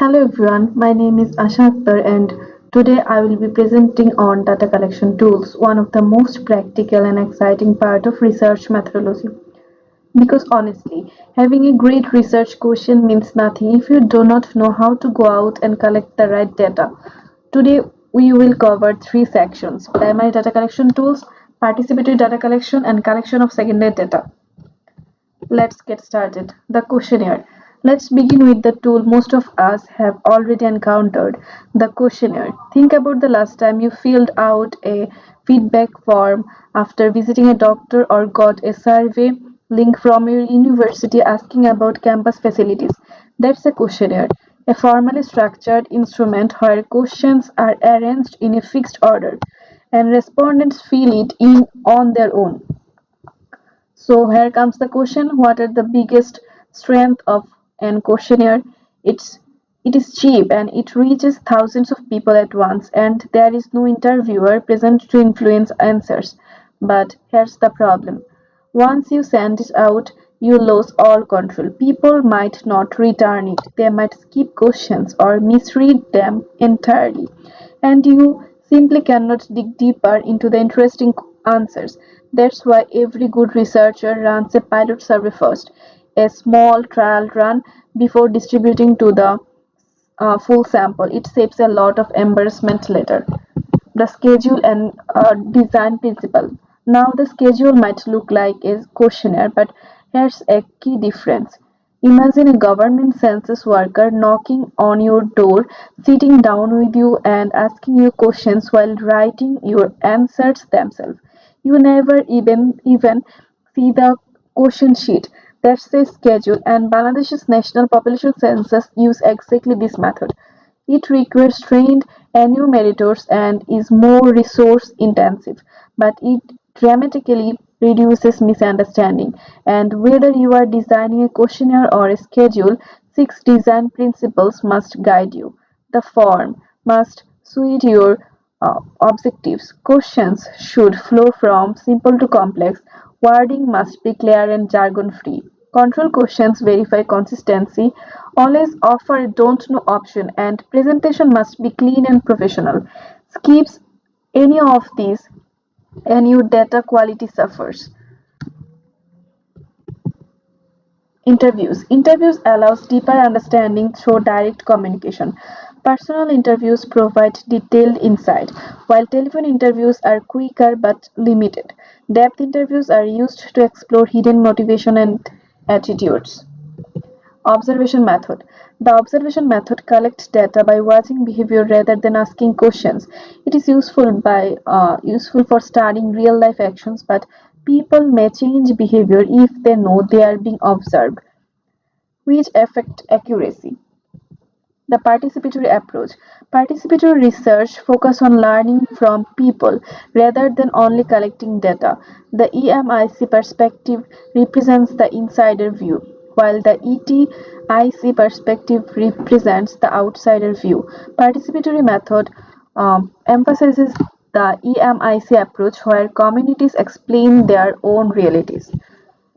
Hello everyone, my name is Asha Akhtar and today I will be presenting on data collection tools, one of the most practical and exciting part of research methodology. Because honestly, having a great research question means nothing if you do not know how to go out and collect the right data. Today we will cover three sections: primary data collection tools, participatory data collection, and collection of secondary data. Let's get started. The questionnaire. Let's begin with the tool most of us have already encountered, the questionnaire. Think about the last time you filled out a feedback form after visiting a doctor or got a survey link from your university asking about campus facilities. That's a questionnaire, a formally structured instrument where questions are arranged in a fixed order and respondents fill it in on their own. So here comes the question: what are the biggest strength of an questionnaire? It's it is cheap and it reaches thousands of people at once, and there is no interviewer present to influence answers. But here's the problem. Once you send it out, you lose all control. People might not return it. They might skip questions or misread them entirely. And you simply cannot dig deeper into the interesting answers. That's why every good researcher runs a pilot survey first, a small trial run before distributing to the full sample. It saves a lot of embarrassment later. The schedule and design principle. Now, the schedule might look like a questionnaire, but here's a key difference. Imagine a government census worker knocking on your door, sitting down with you, and asking you questions while writing your answers themselves. You never even see the question sheet. That's a schedule, and Bangladesh's national population census use exactly this method. It requires trained enumerators and is more resource intensive, but it dramatically reduces misunderstanding. And whether you are designing a questionnaire or a schedule, six design principles must guide you. The form must suit your objectives. Questions should flow from simple to complex. Wording must be clear and jargon free. Control questions verify consistency. Always offer a don't know option, and presentation must be clean and professional. Skips any of these and your data quality suffers. Interviews allows deeper understanding through direct communication. Personal interviews provide detailed insight, while telephone interviews are quicker but limited. Depth interviews are used to explore hidden motivation and attitudes. Observation method. The observation method collects data by watching behavior rather than asking questions. It is useful for studying real life actions, but people may change behavior if they know they are being observed, which affect accuracy. The participatory approach. Participatory research focus on learning from people rather than only collecting data. The EMIC perspective represents the insider view, while the ETIC perspective represents the outsider view. Participatory method emphasizes the EMIC approach where communities explain their own realities.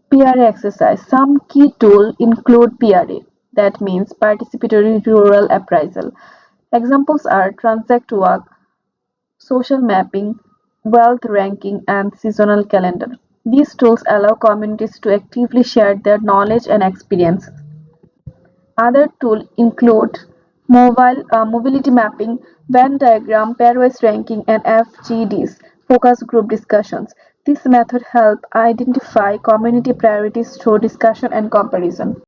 PRA exercise. Some key tools include PRA, that means participatory rural appraisal. Examples are transact work, social mapping, wealth ranking, and seasonal calendar. These tools allow communities to actively share their knowledge and experience. Other tools include mobility mapping, Venn diagram, pairwise ranking, and FGDs, focus group discussions. This method helps identify community priorities through discussion and comparison.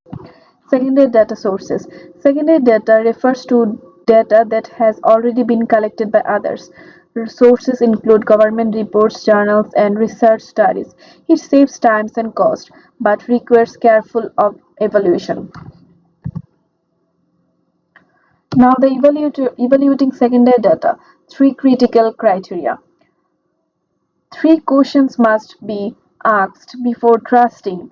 Secondary data sources. Secondary data refers to data that has already been collected by others. Sources include government reports, journals, and research studies. It saves time and cost, but requires careful evaluation. Now, the evaluating secondary data. Three critical criteria. Three questions must be asked before trusting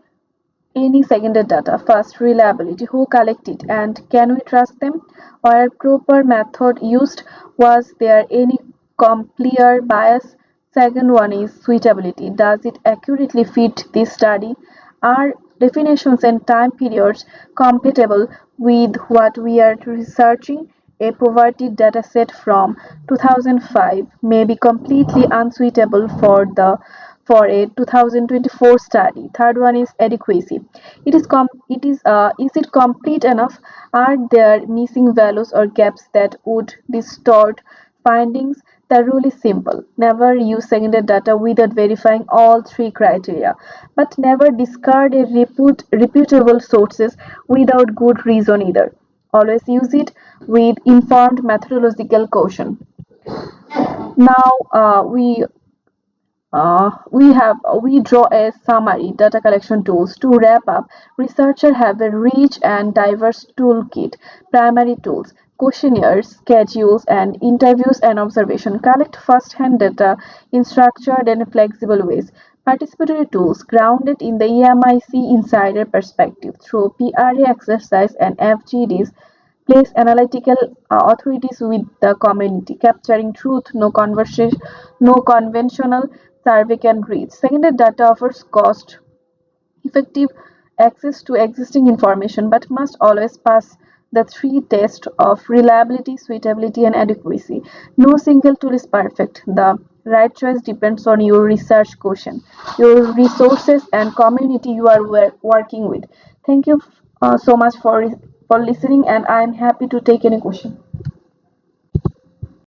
any secondary data. First, reliability. Who collected and can we trust them? Were proper method used? Was there any clear bias? Second one is suitability. Does it accurately fit this study? Are definitions and time periods compatible with what we are researching. A poverty dataset from 2005 may be completely unsuitable for a 2024 study. Third one is adequacy. Is it complete enough? Are there missing values or gaps that would distort findings? The rule is simple. Never use secondary data without verifying all three criteria, but never discard a reputable sources without good reason either. Always use it with informed methodological caution. Now we draw a summary data collection tools. To wrap up, researchers have a rich and diverse toolkit. Primary tools: questionnaires, schedules, and interviews and observation collect first-hand data in structured and flexible ways. Participatory tools grounded in the EMIC insider perspective through PRA exercise and FGDs place analytical authorities with the community, capturing truth no conventional survey can reach. Secondary data offers cost effective access to existing information but must always pass the three tests of reliability, suitability, and adequacy. No single tool is perfect. The right choice depends on your research quotient, your resources, and community you are working with. Thank you so much for listening, and I am happy to take any question.